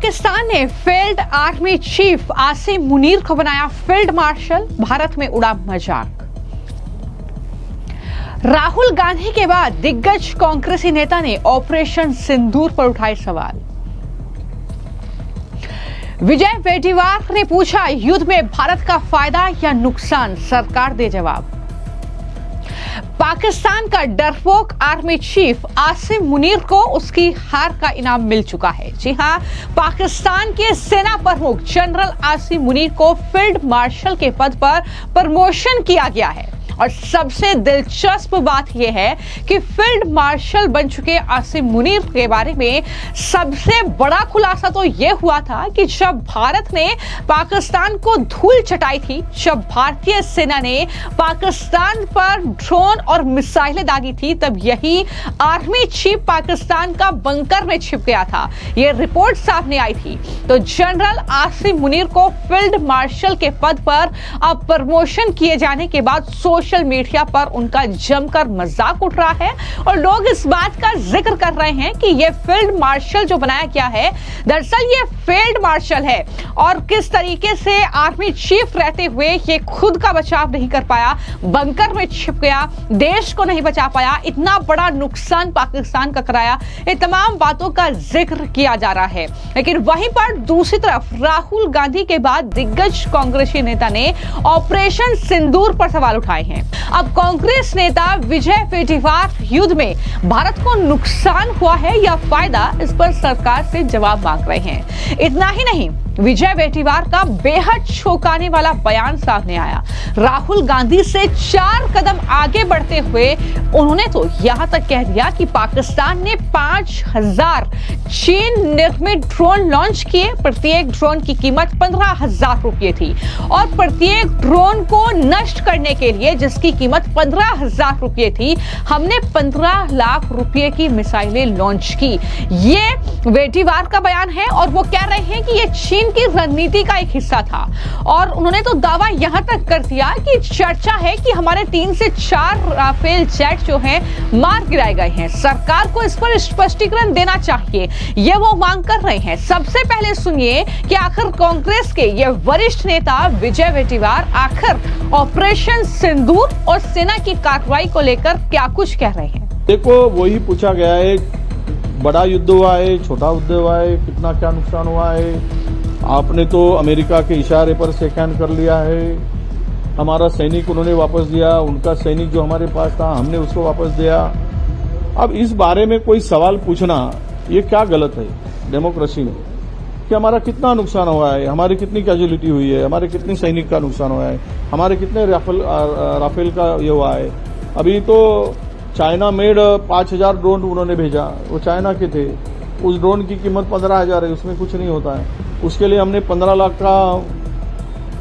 पाकिस्तान ने field army chief Asim Munir को बनाया फील्ड मार्शल, भारत में उड़ा मजाक। राहुल गांधी के बाद दिग्गज कांग्रेसी नेता ने ऑपरेशन सिंदूर पर उठाए सवाल। विजय वेटिवार ने पूछा, युद्ध में भारत का फायदा या नुकसान, सरकार दे जवाब। पाकिस्तान का डरपोक आर्मी चीफ आसिम मुनीर को उसकी हार का इनाम मिल चुका है। जी हां, पाकिस्तान के सेना प्रमुख जनरल आसिम मुनीर को फील्ड मार्शल के पद पर प्रमोशन किया गया है। और सबसे दिलचस्प बात यह है कि फील्ड मार्शल बन चुके आसिम मुनीर के बारे में सबसे बड़ा खुलासा तो यह हुआ था कि जब भारत ने पाकिस्तान को धूल चटाई थी, जब भारतीय सेना ने पाकिस्तान पर ड्रोन और मिसाइलें दागी थी, तब यही आर्मी चीफ पाकिस्तान का बंकर में छिप गया था। यह रिपोर्ट सामने आई थी। तो जनरल आसिम मुनीर को फील्ड मार्शल के पद पर अब प्रमोशन किए जाने के बाद सोशल मीडिया पर उनका जमकर मजाक उठ रहा है और लोग इस बात का जिक्र कर रहे हैं कि यह फील्ड मार्शल जो बनाया गया है, दरअसल ये फील्ड मार्शल है और किस तरीके से आर्मी चीफ रहते हुए ये खुद का बचाव नहीं कर पाया, बंकर में छिप गया, देश को नहीं बचा पाया, इतना बड़ा नुकसान पाकिस्तान का कराया, ये तमाम बातों का जिक्र किया जा रहा है। लेकिन वहीं पर दूसरी तरफ राहुल गांधी के बाद दिग्गज कांग्रेसी नेता ने ऑपरेशन सिंदूर पर सवाल उठाए हैं। अब कांग्रेस नेता विजय वेटिवार युद्ध में भारत को नुकसान हुआ है या फायदा, इस पर सरकार से जवाब मांग रहे हैं। इतना ही नहीं, विजय वेटिवार का बेहद चौंकाने वाला बयान सामने आया। राहुल गांधी से 4 कदम आगे बढ़ते हुए उन्होंने तो यहां तक कह दिया कि पाकिस्तान ने 5000 चीन निर्मित ड्रोन लॉन्च किए। प्रत्येक ड्रोन की कीमत 15,000 रुपये थी और प्रत्येक ड्रोन को नष्ट करने के लिए जिसकी कीमत 15,000 रुपये थी, हमने 15 लाख रुपये की मिसाइलें लॉन्च की। ये वेटिवार का बयान है और वो कह रहे हैं कि ये चीन की रणनीति का एक हिस्सा था। और उन्होंने तो दावा यहां तक कर दिया कि चर्चा है कि हमारे 3 से 4 राफेल जेट जो हैं मार गिराए गए हैं। सरकार को इस पर स्पष्टीकरण देना चाहिए, ये वो मांग कर रहे हैं। सबसे पहले सुनिए कि आखिर कांग्रेस के ये वरिष्ठ नेता विजय वेटिवार आखिर ऑपरेशन सिंदूर और सेना की कार्रवाई को लेकर क्या कुछ कह रहे हैं। देखो, वही पूछा गया है, बड़ा युद्ध हुआ है, छोटा युद्ध हुआ है, कितना क्या नुकसान हुआ है। आपने तो अमेरिका के इशारे पर सेकैन कर लिया है, हमारा सैनिक उन्होंने वापस दिया, उनका सैनिक जो हमारे पास था हमने उसको वापस दिया। अब इस बारे में कोई सवाल पूछना ये क्या गलत है डेमोक्रेसी में, कि हमारा कितना नुकसान हुआ है, हमारी कितनी कैजुअलिटी हुई है, हमारे कितने सैनिक का नुकसान हुआ है, हमारे कितने राफेल का ये हुआ है। अभी तो चाइना मेड 5000 ड्रोन उन्होंने भेजा, वो चाइना के थे, उस ड्रोन की कीमत 15,000 है, उसमें कुछ नहीं होता है। उसके लिए हमने 15 लाख का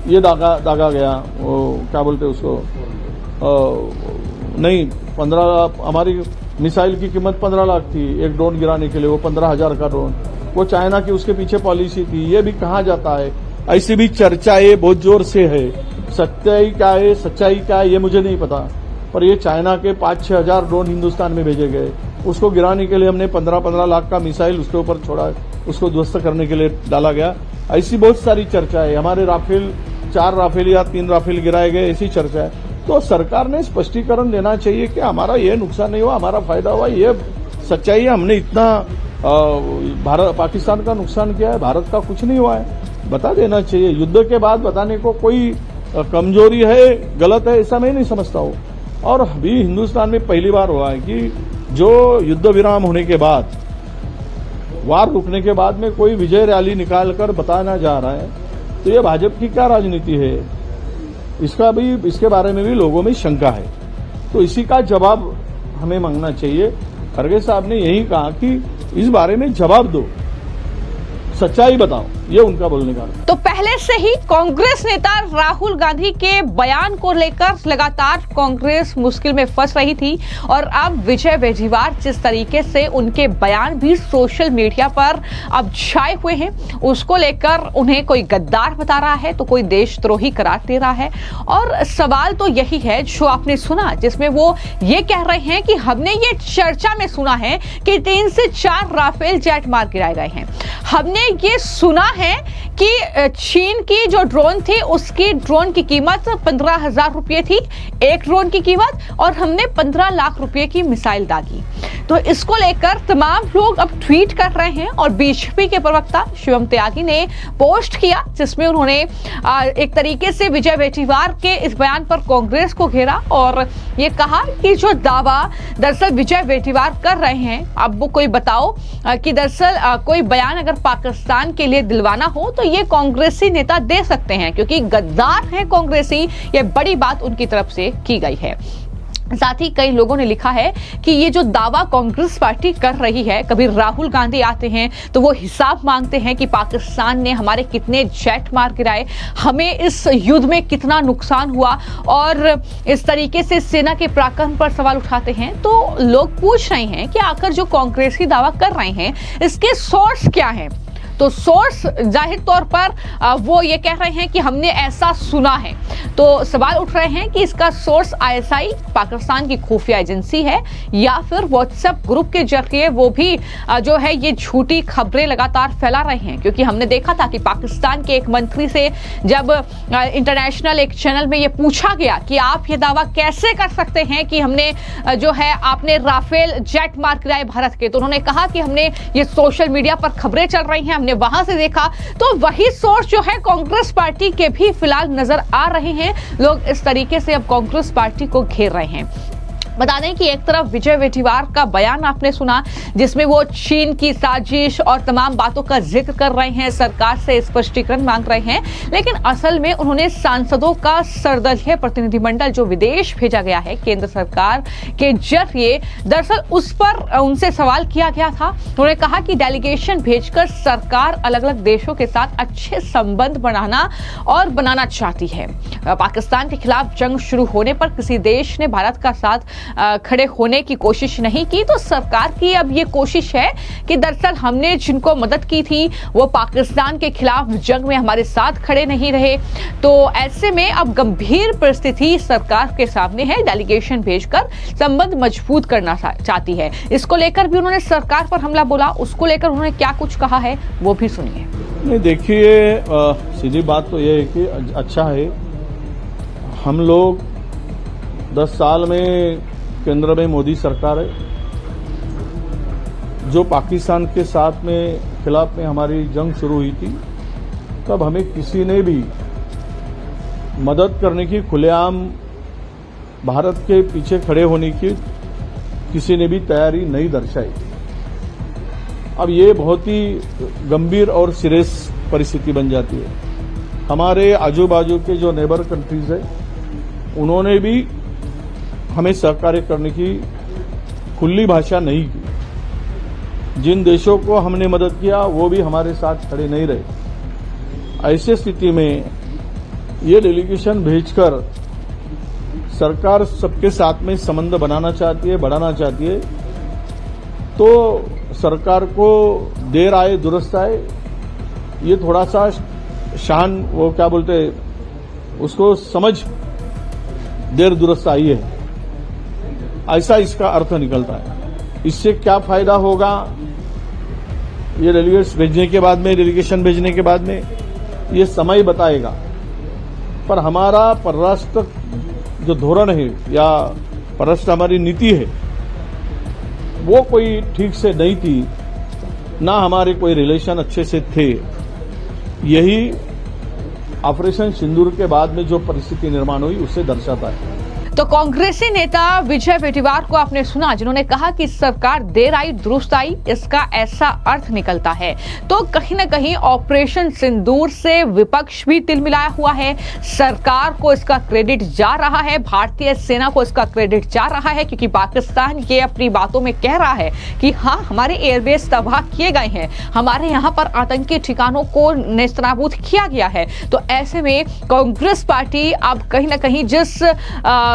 ये दागा गया, वो क्या बोलते उसको, नहीं 15, हमारी मिसाइल की कीमत 15 लाख थी एक ड्रोन गिराने के लिए, वो 15,000 का ड्रोन, वो चाइना की उसके पीछे पॉलिसी थी। ये भी कहा जाता है, ऐसी भी चर्चाएं बहुत जोर से है। सच्चाई क्या है, सच्चाई क्या है ये मुझे नहीं पता, पर ये चाइना के 5-6 हजार ड्रोन हिंदुस्तान में भेजे गए, उसको गिराने के लिए हमने 15-15 लाख का मिसाइल उसके ऊपर छोड़ा, उसको ध्वस्त करने के लिए डाला गया। ऐसी बहुत सारी चर्चा है। हमारे राफेल 4 राफेल या 3 राफेल गिराए गए, ऐसी चर्चा है। तो सरकार ने स्पष्टीकरण देना चाहिए कि हमारा ये नुकसान नहीं हुआ, हमारा फायदा हुआ, ये सच्चाई है। हमने इतना भारत पाकिस्तान का नुकसान किया है, भारत का कुछ नहीं हुआ है, बता देना चाहिए। युद्ध के बाद बताने को कोई कमजोरी है, गलत है, ऐसा मैं नहीं समझता हूँ। और अभी हिंदुस्तान में पहली बार हुआ है कि जो युद्ध विराम होने के बाद, वार रुकने के बाद में कोई विजय रैली निकालकर बताना जा रहा है, तो ये भाजपा की क्या राजनीति है, इसके बारे में भी लोगों में शंका है। तो इसी का जवाब हमें मांगना चाहिए। खड़गे साहब ने यही कहा कि इस बारे में जवाब दो, सच्चाई बताओ, ये उनका बोलने का। तो पहले से ही कांग्रेस नेता राहुल गांधी के बयान को लेकर लगातार कांग्रेस मुश्किल में फंस रही थी और अब विजय वेटिवार जिस तरीके से उनके बयान भी सोशल मीडिया पर अब छाए हुए हैं, उसको लेकर उन्हें कोई गद्दार बता रहा है तो कोई देशद्रोही करार दे रहा है। और सवाल तो यही है जो आपने सुना, जिसमें वो ये कह रहे हैं कि हमने ये चर्चा में सुना है कि 3 से 4 राफेल जेट मार गिराए गए हैं। हमने ये सुना है कि चीन की जो ड्रोन थी उसकी ड्रोन की कीमत 15,000 रुपये थी, एक ड्रोन की कीमत, और हमने 15 लाख रुपए की मिसाइल दागी। तो इसको लेकर तमाम लोग अब ट्वीट कर रहे हैं और बीजेपी के प्रवक्ता शिवम त्यागी ने पोस्ट किया जिसमें उन्होंने एक तरीके से विजय वेटिवार के इस बयान पर कांग्रेस को घेरा और ये कहा कि जो दावा दरअसल विजय वेटिवार कर रहे हैं, अब वो कोई बताओ कि दरअसल कोई बयान अगर पाकिस्तान के लिए दिलवाना हो तो ये कांग्रेसी नेता दे सकते हैं, क्योंकि गद्दार हैं कांग्रेसी, ये बड़ी बात उनकी तरफ से की गई है। साथ ही कई लोगों ने लिखा है कि ये जो दावा कांग्रेस पार्टी कर रही है, कभी राहुल गांधी आते हैं तो वो हिसाब मांगते हैं कि पाकिस्तान ने हमारे कितने जेट मार गिराए, हमें इस युद्ध में कितना नुकसान हुआ, और इस तरीके से सेना के पराक्रम पर सवाल उठाते हैं। तो लोग पूछ रहे हैं कि आखिर जो कांग्रेसी दावा कर रहे हैं इसके सोर्स क्या हैं। तो सोर्स जाहिर तौर पर वो ये कह रहे हैं कि हमने ऐसा सुना है, तो सवाल उठ रहे हैं कि इसका सोर्स आईएसआई पाकिस्तान की खुफिया एजेंसी है या फिर व्हाट्सएप ग्रुप के जरिए वो भी जो है ये झूठी खबरें लगातार फैला रहे हैं। क्योंकि हमने देखा था कि पाकिस्तान के एक मंत्री से जब इंटरनेशनल एक चैनल में ये पूछा गया कि आप ये दावा कैसे कर सकते हैं कि हमने जो है आपने राफेल जेट मार गिराए भारत के, तो उन्होंने कहा कि हमने ये सोशल मीडिया पर खबरें चल रही हैं, हमने वहां से देखा। तो वही सोर्स जो है कांग्रेस पार्टी के भी फिलहाल नजर आ रहे हैं। लोग इस तरीके से अब कांग्रेस पार्टी को घेर रहे हैं। बता दें कि एक तरफ विजय वेटिवार का बयान आपने सुना जिसमें वो चीन की साजिश और तमाम बातों का जिक्र कर रहे हैं, सरकार से स्पष्टीकरण मांग रहे हैं, लेकिन असल में उन्होंने सांसदों का सर्वदलीय प्रतिनिधिमंडल जो विदेश भेजा गया है केंद्र सरकार के जरिए, दरअसल उस पर उनसे सवाल किया गया था। उन्होंने कहा कि डेलीगेशन भेजकर सरकार अलग अलग देशों के साथ अच्छे संबंध बनाना चाहती है। पाकिस्तान के खिलाफ जंग शुरू होने पर किसी देश ने भारत का साथ खड़े होने की कोशिश नहीं की, तो सरकार की अब ये कोशिश है कि दरअसल हमने जिनको मदद की थी वो पाकिस्तान के खिलाफ जंग में हमारे साथ खड़े नहीं रहे। तो ऐसे में अब गंभीर परिस्थिति सरकार के सामने है, डेलीगेशन भेजकर संबंध मजबूत करना चाहती है। इसको लेकर भी उन्होंने सरकार पर हमला बोला, उसको लेकर उन्होंने क्या कुछ कहा है वो भी सुनिए। नहीं, देखिए सीधी बात तो यह है कि अच्छा है हम लोग 10 साल में केंद्र में मोदी सरकार है, जो पाकिस्तान के साथ में खिलाफ में हमारी जंग शुरू हुई थी तब हमें किसी ने भी मदद करने की, खुलेआम भारत के पीछे खड़े होने की किसी ने भी तैयारी नहीं दर्शाई। अब ये बहुत ही गंभीर और सीरियस परिस्थिति बन जाती है। हमारे आजू बाजू के जो नेबर कंट्रीज है उन्होंने भी हमें सहकार्य करने की खुली भाषा नहीं की। जिन देशों को हमने मदद किया वो भी हमारे साथ खड़े नहीं रहे। ऐसे स्थिति में ये डेलीगेशन भेजकर सरकार सबके साथ में संबंध बनाना चाहती है, बढ़ाना चाहती है, तो सरकार को देर आए दुरुस्त आए, ये थोड़ा सा शान वो क्या बोलते उसको समझ देर दुरुस्त आई है, ऐसा इसका अर्थ निकलता है। इससे क्या फायदा होगा ये डेलीगेशन भेजने के बाद में ये समय बताएगा। पर हमारा परराष्ट्र जो धोरण है या परराष्ट्र हमारी नीति है वो कोई ठीक से नहीं थी, ना हमारे कोई रिलेशन अच्छे से थे। यही ऑपरेशन सिंदूर के बाद में जो परिस्थिति निर्माण हुई उससे दर्शाता है। तो कांग्रेसी नेता विजय वेटिवार को आपने सुना जिन्होंने कहा कि सरकार देर आई दुरुस्त आई, इसका ऐसा अर्थ निकलता है। तो कहीं ना कहीं ऑपरेशन सिंदूर से विपक्ष भी तिलमिलाया हुआ है, सरकार को इसका क्रेडिट जा रहा है, भारतीय सेना को इसका क्रेडिट जा रहा है, क्योंकि पाकिस्तान ये अपनी बातों में कह रहा है कि हाँ हमारे एयरबेस तबाह किए गए हैं, हमारे यहाँ पर आतंकी ठिकानों को नेस्तनाबूद किया गया है। तो ऐसे में कांग्रेस पार्टी अब कहीं ना कहीं जिस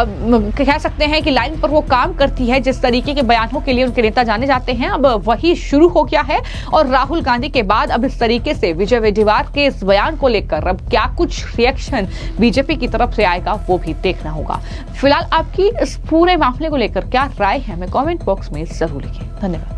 कह सकते हैं कि लाइन पर वो काम करती है, जिस तरीके के बयानों के लिए उनके नेता जाने जाते हैं, अब वही शुरू हो गया है। और राहुल गांधी के बाद अब इस तरीके से विजय वेटिवार के इस बयान को लेकर अब क्या कुछ रिएक्शन बीजेपी की तरफ से आएगा वो भी देखना होगा। फिलहाल आपकी इस पूरे मामले को लेकर क्या राय है हमें कमेंट बॉक्स में जरूर लिखें। धन्यवाद।